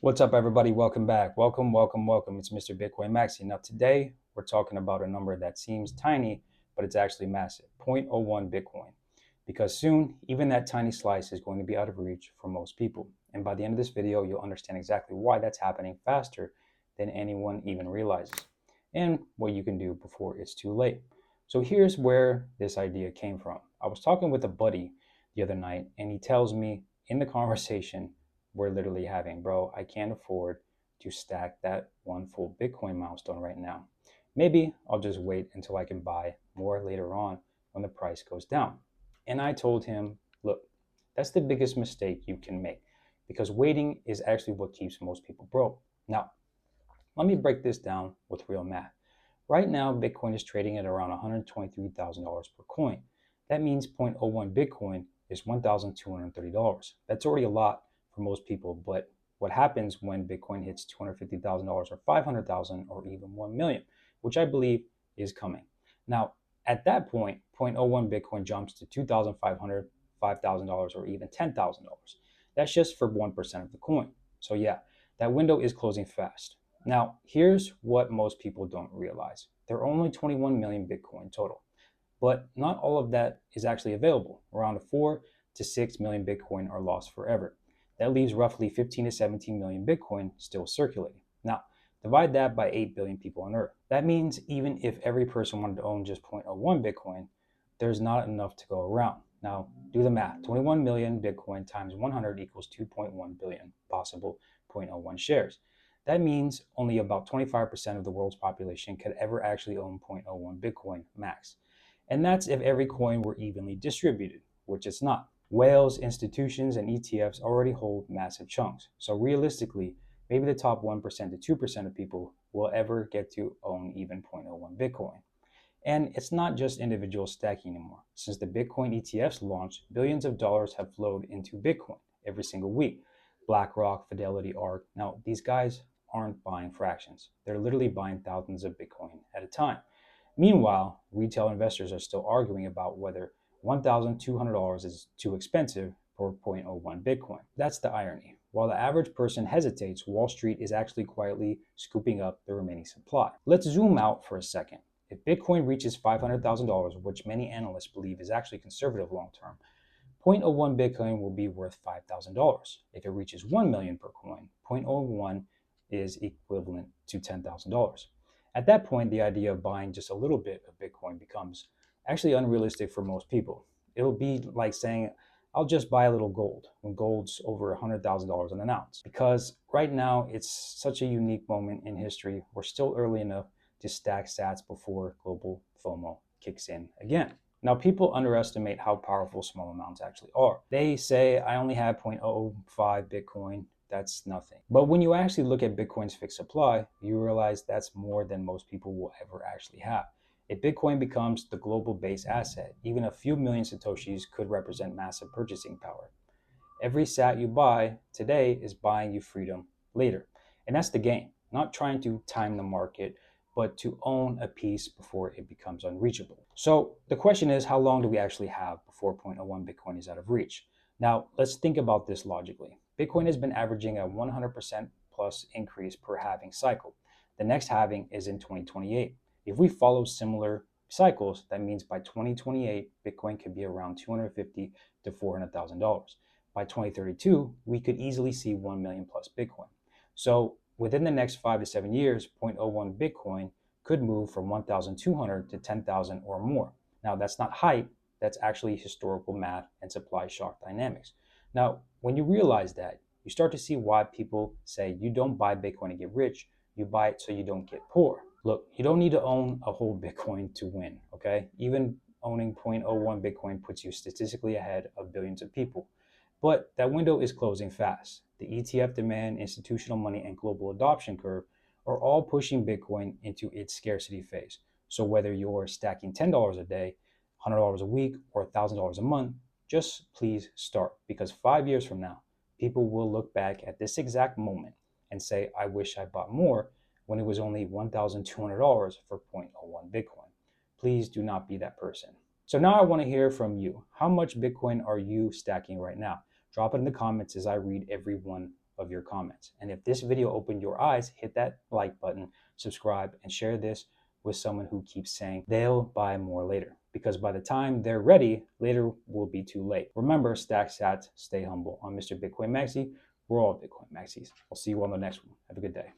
What's up, everybody? Welcome back. Welcome. It's Mr. Bitcoin Maxi. Now, today we're talking about a number that seems tiny, but it's actually massive, 0.01 Bitcoin. Because soon, even that tiny slice is going to be out of reach for most people. And by the end of this video, you'll understand exactly why that's happening faster than anyone even realizes, and what you can do before it's too late. So here's where this idea came from. I was talking with a buddy the other night, and he tells me in the conversation we're literally having, bro, I can't afford to stack that one full Bitcoin milestone right now. Maybe I'll just wait until I can buy more later on when the price goes down. And I told him, look, that's the biggest mistake you can make, because waiting is actually what keeps most people broke. Now, let me break this down with real math. Right now, Bitcoin is trading at around $123,000 per coin. That means 0.01 Bitcoin is $1,230. That's already a lot for most people, but what happens when Bitcoin hits $250,000 or $500,000 or even 1 million, which I believe is coming. Now, at that point, 0.01 Bitcoin jumps to $2,500, $5,000, or even $10,000. That's just for 1% of the coin. So yeah, that window is closing fast. Now, here's what most people don't realize. There are only 21 million Bitcoin total, but not all of that is actually available. Around 4 to 6 million Bitcoin are lost forever. That leaves roughly 15 to 17 million Bitcoin still circulating. Now, divide that by 8 billion people on Earth. That means even if every person wanted to own just 0.01 Bitcoin, there's not enough to go around. Now, do the math. 21 million Bitcoin times 100 equals 2.1 billion possible 0.01 shares. That means only about 25% of the world's population could ever actually own 0.01 Bitcoin max. And that's if every coin were evenly distributed, which it's not. Whales, institutions, and ETFs already hold massive chunks. So realistically, maybe the top 1% to 2% of people will ever get to own even 0.01 Bitcoin. And it's not just individuals stacking anymore. Since the Bitcoin ETFs launched, billions of dollars have flowed into Bitcoin every single week. BlackRock, Fidelity, ARK. Now, these guys aren't buying fractions. They're literally buying thousands of Bitcoin at a time. Meanwhile, retail investors are still arguing about whether $1,200 is too expensive for 0.01 Bitcoin. That's the irony. While the average person hesitates, Wall Street is actually quietly scooping up the remaining supply. Let's zoom out for a second. If Bitcoin reaches $500,000, which many analysts believe is actually conservative long term, 0.01 Bitcoin will be worth $5,000. If it reaches 1 million per coin, 0.01 is equivalent to $10,000. At that point, the idea of buying just a little bit of Bitcoin becomes actually unrealistic for most people. It'll be like saying, I'll just buy a little gold when gold's over $100,000 an ounce. Because right now, it's such a unique moment in history. We're still early enough to stack sats before global FOMO kicks in again. Now, people underestimate how powerful small amounts actually are. They say, I only have 0.05 Bitcoin. That's nothing. But when you actually look at Bitcoin's fixed supply, you realize that's more than most people will ever actually have. If Bitcoin becomes the global base asset, even a few million Satoshis could represent massive purchasing power. Every sat you buy today is buying you freedom later. And that's the game, not trying to time the market, but to own a piece before it becomes unreachable. So the question is, how long do we actually have before 0.01 Bitcoin is out of reach? Now, let's think about this logically. Bitcoin has been averaging a 100% plus increase per halving cycle. The next halving is in 2028. If we follow similar cycles, that means by 2028, Bitcoin could be around $250,000 to $400,000. By 2032, we could easily see 1 million plus Bitcoin. So within the next 5 to 7 years, 0.01 Bitcoin could move from 1,200 to 10,000 or more. Now, that's not hype, that's actually historical math and supply shock dynamics. Now, when you realize that, you start to see why people say you don't buy Bitcoin to get rich, you buy it so you don't get poor. Look, you don't need to own a whole Bitcoin to win, okay? Even owning 0.01 Bitcoin puts you statistically ahead of billions of people. But that window is closing fast. The ETF demand, institutional money, and global adoption curve are all pushing Bitcoin into its scarcity phase. So whether you're stacking $10 a day, $100 a week, or $1,000 a month, just please start, because 5 years from now, people will look back at this exact moment and say, I wish I bought more when it was only $1,200 for 0.01 Bitcoin. Please do not be that person. So now I want to hear from you. How much Bitcoin are you stacking right now? Drop it in the comments as I read every one of your comments. And if this video opened your eyes, hit that like button, subscribe, and share this with someone who keeps saying they'll buy more later. Because by the time they're ready, later will be too late. Remember, stack sats, stay humble. I'm Mr. Bitcoin Maxi. We're all Bitcoin Maxis. I'll see you on the next one. Have a good day.